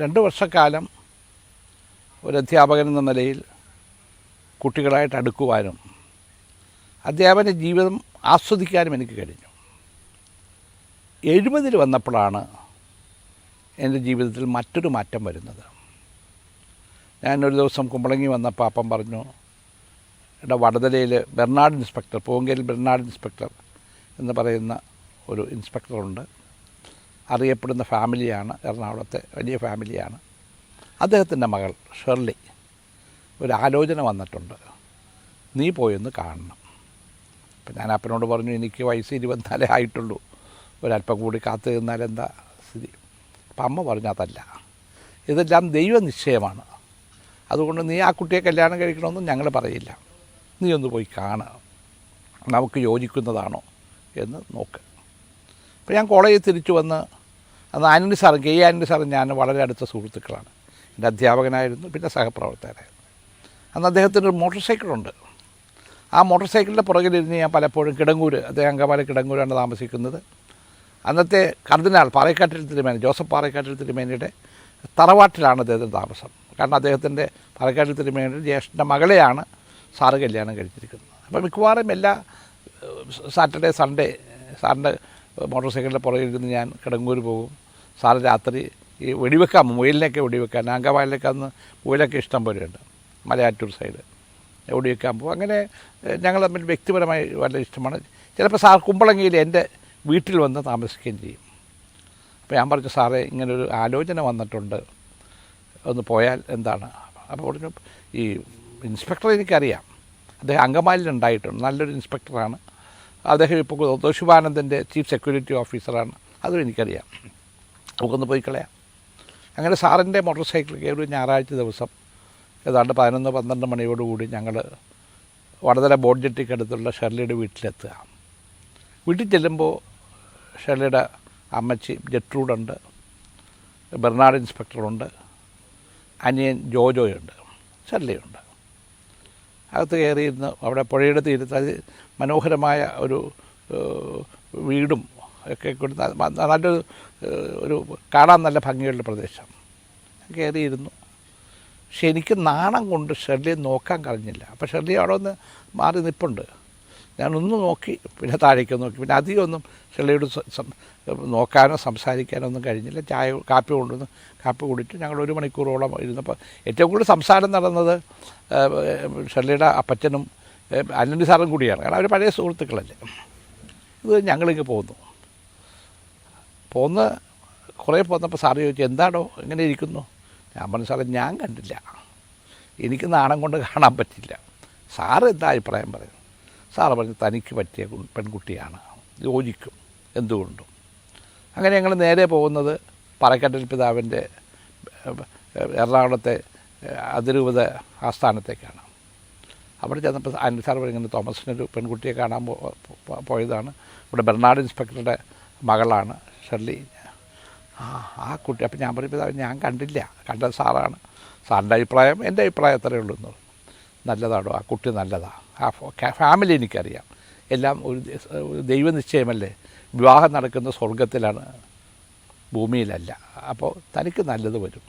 2 വർഷക്കാലം ഒരു അധ്യാപകൻ എന്ന നിലയിൽ കുട്ടികളായിട്ട് അടുക്കുവാനും അധ്യാപന ജീവിതം ആസ്വദിക്കാനും എനിക്ക് കഴിഞ്ഞു. 70 വന്നപ്പോഴാണ് എൻ്റെ ജീവിതത്തിൽ മറ്റൊരു മാറ്റം വരുന്നത്. ഞാനൊരു ദിവസം കുമ്പളങ്ങി വന്നപ്പോൾ അപ്പം പറഞ്ഞു, ഇവിടെ വടതലയിൽ ബെർണാഡ് ഇൻസ്പെക്ടർ, പൂങ്കയിൽ ബെർണാഡ് ഇൻസ്പെക്ടർ എന്ന് പറയുന്ന ഒരു ഇൻസ്പെക്ടറുണ്ട്. അറിയപ്പെടുന്ന ഫാമിലിയാണ്, എറണാകുളത്തെ വലിയ ഫാമിലിയാണ്. അദ്ദേഹത്തിൻ്റെ മകൾ ഷെർലി ഒരു ആലോചന വന്നിട്ടുണ്ട്, നീ പോയൊന്ന് കാണണം. അപ്പം ഞാൻ അപ്പനോട് പറഞ്ഞു, എനിക്ക് വയസ്സ് 24 ആയിട്ടുള്ളൂ, ഒരല്പം കൂടി കാത്തു നിന്നാൽ എന്താ സ്ഥിതി. അപ്പം അമ്മ പറഞ്ഞു, അതല്ല, ഇതെല്ലാം ദൈവനിശ്ചയമാണ്, അതുകൊണ്ട് നീ ആ കുട്ടിയെ കല്യാണം കഴിക്കണമെന്നും ഞങ്ങൾ പറയില്ല, നീ ഒന്ന് പോയി കാണുക, നമുക്ക് യോജിക്കുന്നതാണോ എന്ന് നോക്ക്. അപ്പോൾ ഞാൻ കോളേജിൽ തിരിച്ചു വന്ന്, അന്ന് ആൻ്റണി സാറും കെ ആൻ്റണി സാറും ഞാൻ വളരെ അടുത്ത സുഹൃത്തുക്കളാണ്. എൻ്റെ അധ്യാപകനായിരുന്നു, പിന്നെ സഹപ്രവർത്തകനായിരുന്നു. അന്ന് അദ്ദേഹത്തിനൊരു മോട്ടോർ സൈക്കിളുണ്ട്. ആ മോട്ടോർ സൈക്കിളിൻ്റെ പുറകിലിരുന്ന് ഞാൻ പലപ്പോഴും കിടങ്ങൂർ, അദ്ദേഹം അങ്കമാലി കിടങ്ങൂരാണ് താമസിക്കുന്നത്. അന്നത്തെ കർദിനാൾ പാറേക്കാട്ടിൽ തിരുമേനി, ജോസഫ് പാറേക്കാട്ടിൽ തിരുമേനിയുടെ തറവാട്ടിലാണ് അദ്ദേഹത്തിൻ്റെ താമസം. കാരണം അദ്ദേഹത്തിൻ്റെ പാറേക്കാട്ടിൽ തിരുമേനിയുടെ ജ്യേഷ്ഠൻ്റെ മകളെയാണ് സാറ് കല്യാണം കഴിച്ചിരിക്കുന്നത്. അപ്പോൾ മിക്കവാറും എല്ലാ സാറ്റർഡേ സൺഡേ സാറിൻ്റെ മോട്ടോർ സൈക്കിളിൻ്റെ പുറകിലിരുന്ന് ഞാൻ കിടങ്ങൂർ പോകും. സാറ് രാത്രി ഈ വെടിവെക്കാൻ, മുയലിനൊക്കെ വെടിവെക്കാൻ, അങ്കമാലിലേക്ക് അന്ന് മുയലൊക്കെ ഇഷ്ടം പോലെയുണ്ട്, മലയാറ്റൂർ സൈഡ്, വെടിവെക്കാൻ പോകും. അങ്ങനെ ഞങ്ങൾ തമ്മിൽ വ്യക്തിപരമായി വളരെ ഇഷ്ടമാണ്. ചിലപ്പോൾ സാർ കുമ്പളങ്ങിയിൽ എൻ്റെ വീട്ടിൽ വന്ന് താമസിക്കുകയും ചെയ്യും. അപ്പോൾ ഞാൻ പറഞ്ഞു, സാറേ ഇങ്ങനൊരു ആലോചന വന്നിട്ടുണ്ട്, ഒന്ന് പോയാൽ എന്താണ്? അപ്പോൾ പറഞ്ഞു, ഈ ഇൻസ്പെക്ടർ എനിക്കറിയാം, അദ്ദേഹം അങ്കമാലിയിലുണ്ടായിട്ടുണ്ട്, നല്ലൊരു ഇൻസ്പെക്ടറാണ്. അദ്ദേഹം ഇപ്പോൾ ശിവാനന്ദൻ്റെ ചീഫ് സെക്യൂരിറ്റി ഓഫീസറാണ്, അതും എനിക്കറിയാം, നമുക്കൊന്ന് പോയി കളയാം. അങ്ങനെ സാറിൻ്റെ മോട്ടോർ സൈക്കിൾ ഒരു ഞായറാഴ്ച ദിവസം ഏതാണ്ട് 11-12 മണിയോടുകൂടി ഞങ്ങൾ വടതല ബോട്ട് ജെട്ടിക്കടുത്തുള്ള ഷെർലിയുടെ വീട്ടിലെത്തുക. വീട്ടിൽ ചെല്ലുമ്പോൾ ഷെർലിയുടെ അമ്മച്ചി ജെട്രൂഡുണ്ട്, ബെർണാഡ് ഇൻസ്പെക്ടറുണ്ട്, അനിയൻ ജോജോയുണ്ട്, ഷെർലിയുണ്ട്. അകത്ത് കയറിയിരുന്ന് അവിടെ പുഴയുടെ തീരത്ത് അത് മനോഹരമായ ഒരു വീടും ഒക്കെ കൊടുത്ത് നല്ലൊരു ഒരു കാണാൻ നല്ല ഭംഗിയുള്ള പ്രദേശം. കയറിയിരുന്നു. പക്ഷെ എനിക്ക് നാണം കൊണ്ട് ഷെർലിയെ നോക്കാൻ കഴിഞ്ഞില്ല. അപ്പോൾ ഷെർലി അവിടെ ഒന്ന് മാറി നിൽപ്പുണ്ട്. ഞാനൊന്ന് നോക്കി, പിന്നെ താഴേക്ക് നോക്കി, പിന്നെ അധികമൊന്നും ഷെർലിയോട് നോക്കാനോ സംസാരിക്കാനോ ഒന്നും കഴിഞ്ഞില്ല. കാപ്പി കൊണ്ടുവന്ന് കാപ്പി കുടിച്ച് ഞങ്ങൾ 1 മണിക്കൂറോളം ഇരുന്നപ്പോൾ ഏറ്റവും കൂടുതൽ സംസാരം നടന്നത് ഷെർലിയുടെ അപ്പച്ചനും ആൻ്റണി സാറും കൂടിയാണ്. കാരണം അവർ പഴയ സുഹൃത്തുക്കളല്ലേ. ഇത് ഞങ്ങളിങ്ങ് പോന്ന് കുറേ പോന്നപ്പോൾ സാറ് ചോദിച്ചു, എന്താണോ ഇങ്ങനെ ഇരിക്കുന്നു? ഞാൻ പറഞ്ഞു, സാറേ ഞാൻ കണ്ടില്ല, എനിക്ക് നാണം കൊണ്ട് കാണാൻ പറ്റില്ല, സാറ് എന്താ അഭിപ്രായം പറയും? സാറ് പറഞ്ഞു, തനിക്ക് പറ്റിയ പെൺകുട്ടിയാണ്, യോജിക്കും എന്തുകൊണ്ടും. അങ്ങനെ ഞങ്ങൾ നേരെ പോകുന്നത് പാറേക്കാട്ടിൽ പിതാവിൻ്റെ എറണാകുളത്തെ അതിരൂപത ആസ്ഥാനത്തേക്കാണ്. അവിടെ ചെന്നപ്പോൾ ആൻ്റണി സാർ ഇങ്ങനെ തോമസിനൊരു പെൺകുട്ടിയെ കാണാൻ പോയതാണ്, ഇവിടെ ബെർണാഡ് ഇൻസ്പെക്ടറുടെ മകളാണ് ഷെർലി. ആ കുട്ടി. അപ്പം ഞാൻ പറയും, പിതാവ് ഞാൻ കണ്ടില്ല, കണ്ടത് സാറാണ്, സാറിൻ്റെ അഭിപ്രായം എൻ്റെ അഭിപ്രായം അത്രയേ ഉള്ളൂ എന്ന്. നല്ലതാണോ? ആ കുട്ടി നല്ലതാണ്, ആ ഫാമിലി എനിക്കറിയാം, എല്ലാം ഒരു ദൈവനിശ്ചയമല്ലേ, വിവാഹം നടക്കുന്ന സ്വർഗത്തിലാണ്, ഭൂമിയിലല്ല, അപ്പോൾ തനിക്ക് നല്ലത് വരും.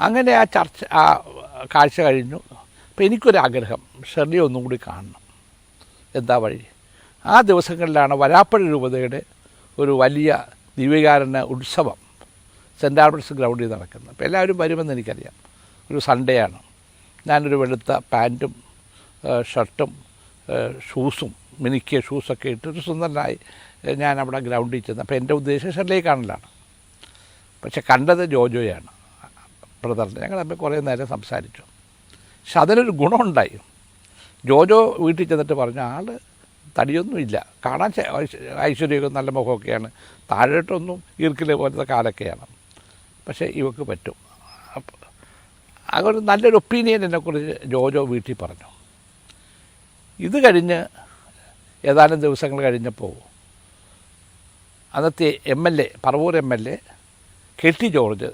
അങ്ങനെ ആ കാഴ്ച കഴിഞ്ഞു. അപ്പോൾ എനിക്കൊരാഗ്രഹം, ഷെർലിയെ ഒന്നും കൂടി കാണണം. എന്താ വഴി? ആ ദിവസങ്ങളിലാണ് വരാപ്പുഴ രൂപതയുടെ ഒരു വലിയ ദിവ്യകാരുണ്യ ഉത്സവം സെൻറ്റ് ആൽബർട്ട്സ് ഗ്രൗണ്ടിൽ നടക്കുന്നത്. അപ്പോൾ എല്ലാവരും വരുമെന്ന് എനിക്കറിയാം. ഒരു സൺഡേ ആണ്. ഞാനൊരു വെളുത്ത പാൻറ്റും ഷർട്ടും ഷൂസും മിനുക്കിയ ഷൂസൊക്കെ ഇട്ടൊരു സുന്ദരനായി ഞാൻ അവിടെ ഗ്രൗണ്ടിൽ ചെന്ന്. അപ്പോൾ എൻ്റെ ഉദ്ദേശം ഷെർലിയെ കാണലാണ്. പക്ഷെ കണ്ടത് ജോജോയാണ്, ബ്രദറിനെ. ഞങ്ങൾ തമ്മിൽ കുറേ നേരം സംസാരിച്ചു. പക്ഷെ അതിനൊരു ഗുണമുണ്ടായി. ജോജോ വീട്ടിൽ ചെന്നിട്ട് പറഞ്ഞു, ആൾ തടിയൊന്നുമില്ല, കാണാൻ ഐശ്വര്യമൊക്കെ നല്ല മുഖമൊക്കെയാണ്, താഴോട്ടൊന്നും ഈർക്കിലെ പോലത്തെ കാലൊക്കെയാണ്, പക്ഷേ ഇവക്ക് പറ്റും. അങ്ങനെ നല്ലൊരു ഒപ്പീനിയൻ എന്നെക്കുറിച്ച് ജോജോ വീട്ടിൽ പറഞ്ഞു. ഇത് കഴിഞ്ഞ് ഏതാനും ദിവസങ്ങൾ കഴിഞ്ഞപ്പോൾ അന്നത്തെ MLA, Paravur MLA KT George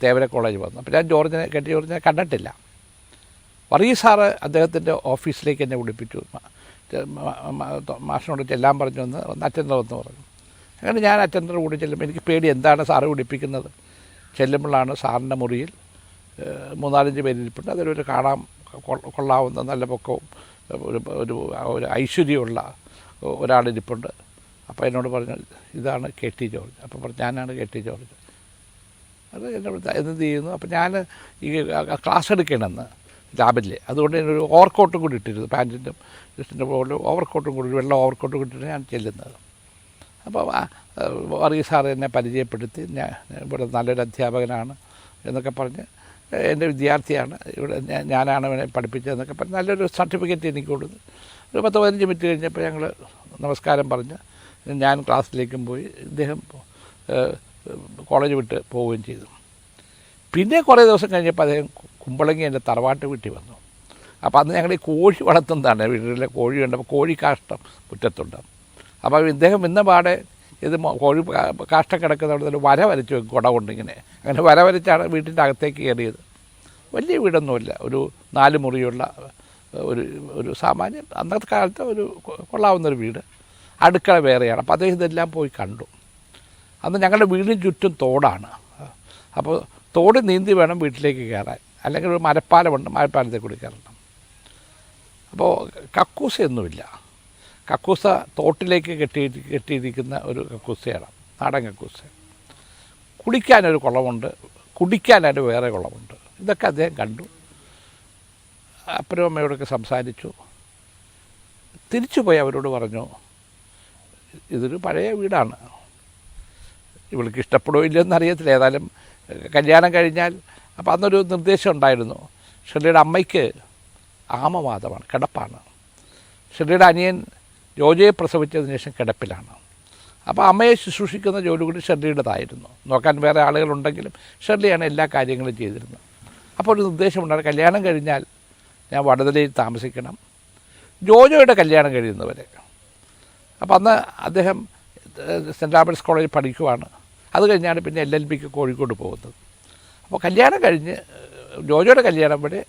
Thevara college വന്നു. അപ്പോൾ ഞാൻ KT ജോർജിനെ കണ്ടിട്ടില്ല. വർഗീസ് സാറ് അദ്ദേഹത്തിൻ്റെ ഓഫീസിലേക്ക് എന്നെ വിളിപ്പിച്ചു. മാഷിനോട് ചെല്ലാൻ പറഞ്ഞു, ഒന്ന് അറ്റൻഡർ വന്ന് പറഞ്ഞു. അങ്ങനെ ഞാൻ അറ്റൻഡർ കൂടി ചെല്ലുമ്പോൾ എനിക്ക് പേടി, എന്താണ് സാറ് വിളിപ്പിക്കുന്നത്? ചെല്ലുമ്പോഴാണ് സാറിൻ്റെ മുറിയിൽ 3-4 പേരിരിപ്പുണ്ട്. അതിലൊരു കാണാൻ കൊള്ളാവുന്ന നല്ല പൊക്കവും ഒരു ഒരു ഒരു ഐശ്വര്യമുള്ള ഒരാളിരിപ്പുണ്ട്. അപ്പോൾ എന്നോട് പറഞ്ഞു, ഇതാണ് കെ ടി ജോർജ്. അപ്പോൾ പറഞ്ഞു, ഞാനാണ് കെ ടി ജോർജ്. അത് എന്നോട് എന്ത് ചെയ്യുന്നു. അപ്പോൾ ഞാൻ ഈ ക്ലാസ് എടുക്കണമെന്ന് ലാബിൽ, അതുകൊണ്ട് ഞാനൊരു ഓവർകോട്ടും കൂടി ഇട്ടിരുന്നു, പാൻറ്റിൻ്റെ ജസ്റ്റിൻ്റെ പോലെ ഓവർകോട്ടും കൂടി, വെള്ള ഓവർകോട്ടും കൂടിയിട്ടാണ് ഞാൻ ചെല്ലുന്നത്. അപ്പോൾ വർഗീസ് സാർ എന്നെ പരിചയപ്പെടുത്തി, ഞാൻ ഇവിടെ നല്ലൊരു അധ്യാപകനാണ് എന്നൊക്കെ പറഞ്ഞ്, എൻ്റെ വിദ്യാർത്ഥിയാണ്, ഇവിടെ ഞാനാണ് അവനെ പഠിപ്പിച്ചതെന്നൊക്കെ പറഞ്ഞ് നല്ലൊരു സർട്ടിഫിക്കറ്റ് എനിക്ക് കൊടുത്തു. ഒരു 10-15 മിനിറ്റ് കഴിഞ്ഞപ്പോൾ ഞങ്ങൾ നമസ്കാരം പറഞ്ഞ് ഞാൻ ക്ലാസ്സിലേക്കും പോയി. ഇദ്ദേഹം കോളേജ് വിട്ട് പോവുകയും ചെയ്തു. പിന്നെ കുറേ ദിവസം കഴിഞ്ഞപ്പോൾ അദ്ദേഹം കുമ്പളങ്ങി എൻ്റെ തറവാട്ട് വീട്ടിൽ വന്നു. അപ്പോൾ അന്ന് ഞങ്ങൾ ഈ കോഴി വളർത്തുന്നതാണ്, വീട്ടിലെ കോഴി ഉണ്ട്. അപ്പോൾ കോഴി കാഷ്ടം മുറ്റത്തുണ്ട്. അപ്പോൾ ഇദ്ദേഹം ഇന്ന പാടെ ഇത് കോഴി കാഷ്ടം കിടക്കുന്നവിടെ വര വരച്ച് വെക്കും, കുട കൊണ്ടിങ്ങനെ. അങ്ങനെ വര വരച്ചാണ് വീട്ടിൻ്റെ അകത്തേക്ക് കയറിയത്. വലിയ വീടൊന്നുമില്ല, ഒരു 4 മുറിയുള്ള ഒരു സാമാന്യം അന്നത്തെ കാലത്ത് ഒരു കൊള്ളാവുന്നൊരു വീട്. അടുക്കള വേറെയാണ്. അപ്പോൾ അദ്ദേഹം ഇതെല്ലാം പോയി കണ്ടു. അന്ന് ഞങ്ങളുടെ വീടിന് ചുറ്റും തോടാണ്. അപ്പോൾ തോട് നീന്തി വേണം വീട്ടിലേക്ക് കയറാൻ, അല്ലെങ്കിൽ ഒരു മരപ്പാലമുണ്ട്, മരപ്പാലത്തിൽ കൂടി കയറണം. അപ്പോൾ കക്കൂസയൊന്നുമില്ല. കക്കൂസ തോട്ടിലേക്ക് കെട്ടിയിരിക്കുന്ന ഒരു കക്കൂസയാണ്, നാടൻ കക്കൂസ. കുടിക്കാനൊരു കുളമുണ്ട്, കുടിക്കാനായിട്ട് വേറെ കുളമുണ്ട്. ഇതൊക്കെ അദ്ദേഹം കണ്ടു. അപ്പനും അമ്മയോടൊക്കെ സംസാരിച്ചു. തിരിച്ചു പോയി അവരോട് പറഞ്ഞു, ഇതൊരു പഴയ വീടാണ്, ഇവൾക്ക് ഇഷ്ടപ്പെടുമോ ഇല്ലയെന്ന് അറിയത്തില്ല, ഏതായാലും കല്യാണം കഴിഞ്ഞാൽ. അപ്പോൾ അന്നൊരു നിർദ്ദേശം ഉണ്ടായിരുന്നു, ഷെർലിയുടെ അമ്മയ്ക്ക് ആമവാദമാണ്, കിടപ്പാണ്. ഷെർലിയുടെ അനിയൻ ജോജയെ പ്രസവിച്ചതിന് ശേഷം കിടപ്പിലാണ്. അപ്പോൾ അമ്മയെ ശുശ്രൂഷിക്കുന്ന ജോലി കൂടി ഷെർലിയുടേതായിരുന്നു. നോക്കാൻ വേറെ ആളുകളുണ്ടെങ്കിലും ഷെർലിയാണ് എല്ലാ കാര്യങ്ങളും ചെയ്തിരുന്നത്. അപ്പോൾ ഒരു നിർദ്ദേശമുണ്ടായിരുന്നു, കല്യാണം കഴിഞ്ഞാൽ ഞാൻ വടതലയിൽ താമസിക്കണം, ജോജോയുടെ കല്യാണം കഴിയുന്നവരെ. അപ്പോൾ അന്ന് അദ്ദേഹം സെൻറ്റ് ആൽബർട്ട്സ് കോളേജിൽ പഠിക്കുവാണ്. അത് കഴിഞ്ഞാണ് പിന്നെ LLBക്ക് കോഴിക്കോട് പോകുന്നത്. അപ്പോൾ കല്യാണം കഴിഞ്ഞ് ജോജോയുടെ കല്യാണം വരെ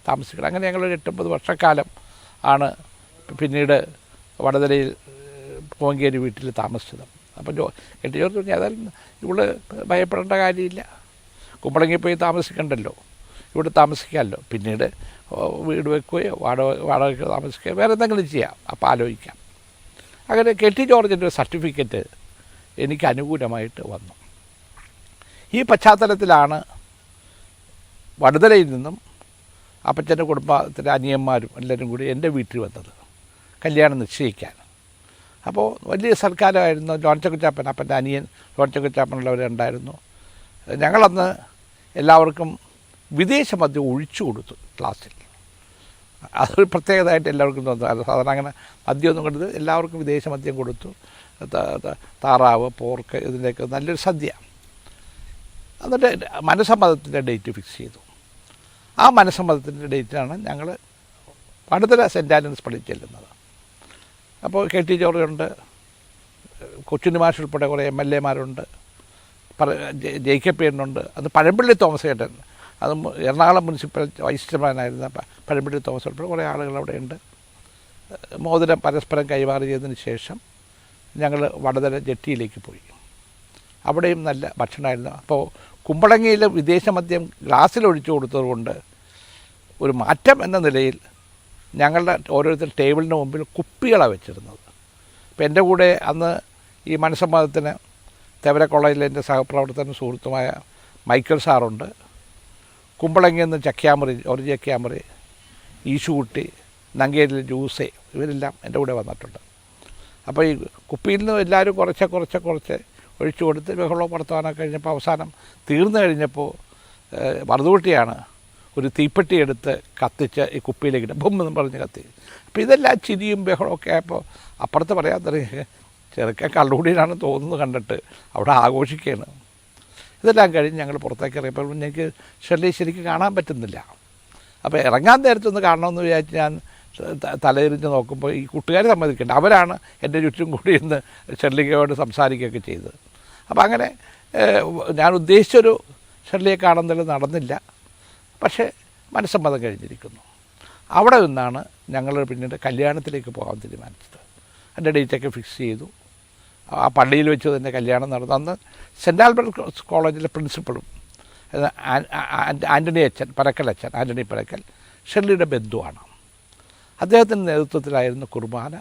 താമസിക്കണം. അങ്ങനെ ഞങ്ങളൊരു 8-9 വർഷക്കാലം ആണ് പിന്നീട് വടതലയിൽ പൂവങ്കേരി വീട്ടിൽ താമസിച്ചത്. അപ്പോൾ കെ ടി ജോർജ് പറഞ്ഞു, ഏതായാലും ഇവിടെ ഭയപ്പെടേണ്ട കാര്യമില്ല, കുമ്പളങ്ങി പോയി താമസിക്കണ്ടല്ലോ, ഇവിടെ താമസിക്കാമല്ലോ, പിന്നീട് വീട് വെക്കുകയോ വാടകയ്ക്ക് താമസിക്കുകയോ വേറെ എന്തെങ്കിലും ചെയ്യാം, അപ്പോൾ ആലോചിക്കാം. അങ്ങനെ കെ ടി ജോർജിൻ്റെ ഒരു സർട്ടിഫിക്കറ്റ് എനിക്ക് അനുകൂലമായിട്ട് വന്നു. ഈ പശ്ചാത്തലത്തിലാണ് വടുതലയിൽ നിന്നും അപ്പച്ചൻ്റെ കുടുംബത്തിലെ അനിയന്മാരും എല്ലാവരും കൂടി എൻ്റെ വീട്ടിൽ വന്നത് കല്യാണം നിശ്ചയിക്കാൻ. അപ്പോൾ വലിയ സൽക്കാരമായിരുന്നു. ജോൺ ചക്കുച്ചാപ്പൻ, അപ്പൻ്റെ അനിയൻ ജോൺ ചക്കുച്ചാപ്പനുള്ളവരുണ്ടായിരുന്നു. ഞങ്ങളന്ന് എല്ലാവർക്കും വിദേശ മദ്യം ഒഴിച്ചു കൊടുത്തു ക്ലാസ്സിൽ. അതൊരു പ്രത്യേകതയായിട്ട് എല്ലാവർക്കും തോന്നുന്നു. സാധാരണ അങ്ങനെ മദ്യമൊന്നും കൊടുത്ത് എല്ലാവർക്കും വിദേശ മദ്യം കൊടുത്തു. താറാവ്, പോർക്ക്, ഇതിൻ്റെയൊക്കെ നല്ലൊരു സദ്യ. എന്നിട്ട് മനസ്സമ്മതത്തിൻ്റെ ഡേറ്റ് ഫിക്സ് ചെയ്തു. ആ മനസ്സമ്മതത്തിൻ്റെ ഡേറ്റിലാണ് ഞങ്ങൾ വടുതല സെൻറ്റ് ആലൻസ് പള്ളിയിൽ ചെല്ലുന്നത്. അപ്പോൾ കെ ടി ജോർജുണ്ട്, കൊച്ചുണ്ണി മാഷ് ഉൾപ്പെടെ കുറേ MLA-മാരുണ്ട്, ജേക്കബ് അത് പഴമ്പള്ളി തോമസ് ചേട്ടൻ, അത് എറണാകുളം മുനിസിപ്പൽ വൈസ് ചെയർമാനായിരുന്ന പഴമ്പള്ളി തോമസ് ഉൾപ്പെടെ കുറേ ആളുകൾ അവിടെയുണ്ട്. മോതിരം പരസ്പരം കൈമാറി ചെയ്തതിന് ശേഷം ഞങ്ങൾ വടതല ജെട്ടിയിലേക്ക് പോയി. അവിടെയും നല്ല ഭക്ഷണമായിരുന്നു. അപ്പോൾ കുമ്പളങ്ങിയിൽ വിദേശ മദ്യം ഗ്ലാസ്സിലൊഴിച്ചു കൊടുത്തതുകൊണ്ട് ഒരു മാറ്റം എന്ന നിലയിൽ ഞങ്ങളുടെ ഓരോരുത്തർ ടേബിളിന് മുമ്പിൽ കുപ്പികളാണ് വെച്ചിരുന്നത്. ഇപ്പം എൻ്റെ കൂടെ അന്ന് ഈ മനസ്സമ്മതത്തിന് തെവര കോളേജിലെ എൻ്റെ സഹപ്രവർത്തകനും സുഹൃത്തുമായ മൈക്കിൾ സാറുണ്ട്. കുമ്പളങ്ങിയിൽ നിന്ന് ചക്യാമറി, ജോർജ് ചക്യാമറി, ഈശുകുട്ടി, നങ്കേരിലെ ജ്യൂസേ, ഇവരെല്ലാം എൻ്റെ കൂടെ വന്നിട്ടുണ്ട്. അപ്പോൾ ഈ കുപ്പിയിൽ നിന്ന് എല്ലാവരും കുറച്ച് ഒഴിച്ചു കൊടുത്ത് ബഹളവും വർത്തമാനമൊക്കെ കഴിഞ്ഞപ്പോൾ അവസാനം തീർന്നു കഴിഞ്ഞപ്പോൾ വറുതുകുട്ടിയാണ് ഒരു തീപ്പെട്ടി എടുത്ത് കത്തിച്ച് ഈ കുപ്പിയിലേക്ക് ഇട്ട് ബൊമ്മെന്നും പറഞ്ഞ് കത്തി. അപ്പോൾ ഇതെല്ലാം ചിരിയും ബഹളമൊക്കെ ആയപ്പോൾ അപ്പുറത്ത് പറയാൻ തുടങ്ങി, ചെറുക്കൻ കള്ളുകൂടിയിലാണ് തോന്നുന്നത് കണ്ടിട്ട് അവിടെ ആഘോഷിക്കുകയാണ്. ഇതെല്ലാം കഴിഞ്ഞ് ഞങ്ങൾ പുറത്തേക്ക് ഇറങ്ങിയപ്പോൾ എനിക്ക് ശരിക്കും കാണാൻ പറ്റുന്നില്ല. അപ്പോൾ ഇറങ്ങാൻ നേരത്തൊന്ന് കാണണമെന്ന് വിചാരിച്ച് ഞാൻ തലതിരിഞ്ഞ് നോക്കുമ്പോൾ ഈ കൂട്ടുകാർ സമ്മതിക്കേണ്ട, അവരാണ് എൻ്റെ ചുറ്റും കൂടി ഇന്ന് ഷെർലിയോട് സംസാരിക്കുകയൊക്കെ ചെയ്തത്. അപ്പോൾ അങ്ങനെ ഞാൻ ഉദ്ദേശിച്ചൊരു ഷെർലിയെ കാണുന്നതിൽ നടന്നില്ല. പക്ഷേ മനസ്സമ്മതം കഴിഞ്ഞിരിക്കുന്നു. അവിടെ നിന്നാണ് ഞങ്ങൾ പിന്നീട് കല്യാണത്തിലേക്ക് പോകാൻ തീരുമാനിച്ചത്. എൻ്റെ ഡേറ്റൊക്കെ ഫിക്സ് ചെയ്തു. ആ പള്ളിയിൽ വെച്ച് തന്നെ കല്യാണം നടന്നു. അന്ന് സെൻറ്റ് ആൽബർട്ട്സ് കോളേജിലെ പ്രിൻസിപ്പളും ആൻ്റണി അച്ഛൻ പരക്കലച്ഛൻ ആൻ്റണി പരക്കൽ ഷെർലിയുടെ ബന്ധുവാണ്. അദ്ദേഹത്തിൻ്റെ നേതൃത്വത്തിലായിരുന്നു കുർബാന.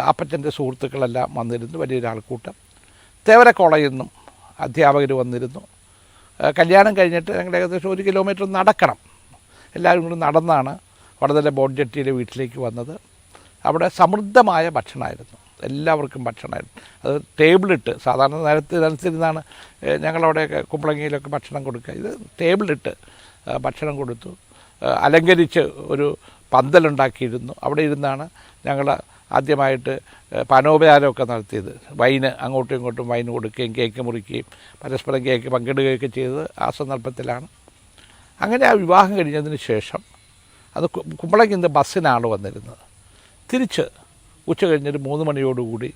അപ്പച്ചൻ്റെ സുഹൃത്തുക്കളെല്ലാം വന്നിരുന്നു, വലിയൊരാൾക്കൂട്ടം. തേവര കോളേജിൽ നിന്നും അധ്യാപകർ വന്നിരുന്നു. കല്യാണം കഴിഞ്ഞിട്ട് ഞങ്ങൾ ഏകദേശം 1 കിലോമീറ്റർ നടക്കണം. എല്ലാവരും കൂടി നടന്നാണ് വടതല ബോട്ട് ജെട്ടിയിലെ വീട്ടിലേക്ക് വന്നത്. അവിടെ സമൃദ്ധമായ ഭക്ഷണമായിരുന്നു, എല്ലാവർക്കും ഭക്ഷണമായിരുന്നു. അത് ടേബിളിട്ട്, സാധാരണ നിലത്തിരുന്നാണ് ഞങ്ങളവിടെയൊക്കെ കുമ്പളങ്ങിയിലൊക്കെ ഭക്ഷണം കൊടുക്കുക. ഇത് ടേബിളിട്ട് ഭക്ഷണം കൊടുത്തു. അലങ്കരിച്ച് ഒരു പന്തലുണ്ടാക്കിയിരുന്നു. അവിടെ ഇരുന്നാണ് ഞങ്ങൾ ആദ്യമായിട്ട് പാനോപചാരമൊക്കെ നടത്തിയത്. വൈന് അങ്ങോട്ടും ഇങ്ങോട്ടും വൈൻ കൊടുക്കുകയും കേക്ക് മുറിക്കുകയും പരസ്പരം കേക്ക് പങ്കിടുകയൊക്കെ ചെയ്തത് ആ സന്ദർഭത്തിലാണ്. അങ്ങനെ ആ വിവാഹം കഴിഞ്ഞതിന് ശേഷം അത് കുമ്പളങ്ങിൽ നിന്ന് ബസ്സിനാണ് വന്നിരുന്നത്. തിരിച്ച് ഉച്ച കഴിഞ്ഞൊരു 3 മണിയോടുകൂടി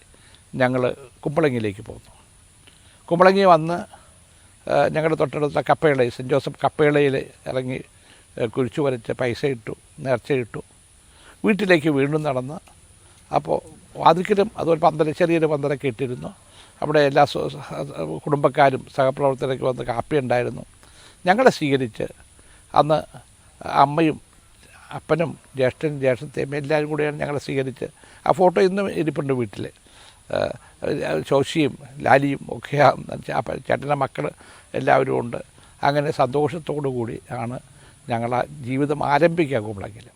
ഞങ്ങൾ കുമ്പളങ്ങിയിലേക്ക് പോന്നു. കുമ്പളങ്ങി വന്ന് ഞങ്ങളുടെ തൊട്ടടുത്ത കപ്പേളയിൽ, സെൻറ്റ് ജോസഫ് കപ്പേളയിൽ ഇറങ്ങി കുരിച്ചു വരച്ച് പൈസ ഇട്ടു, നേർച്ചയിട്ടു. വീട്ടിലേക്ക് വീണ്ടും നടന്ന് അപ്പോൾ വാതിൽക്കലും അതുപോലെ ചെറിയൊരു പന്തലൊക്കെ ഇട്ടിരുന്നു. അവിടെ എല്ലാ കുടുംബക്കാരും സഹപ്രവർത്തകരൊക്കെ വന്ന് കാപ്പി ഉണ്ടായിരുന്നു. ഞങ്ങളെ സ്വീകരിച്ച് അന്ന് അമ്മയും അപ്പനും ജ്യേഷ്ഠത്തെയും എല്ലാവരും കൂടെയാണ് ഞങ്ങളെ സ്വീകരിച്ച്. ആ ഫോട്ടോ ഇന്നും ഇരിപ്പുണ്ട് വീട്ടിൽ. ശോശിയും ലാലിയും ഒക്കെ ചേട്ടൻ്റെ മക്കൾ എല്ലാവരും ഉണ്ട്. അങ്ങനെ സന്തോഷത്തോടു കൂടി ആണ് ഞങ്ങൾ ആ ജീവിതം ആരംഭിക്കുക കുമ്പളങ്ങിൽ.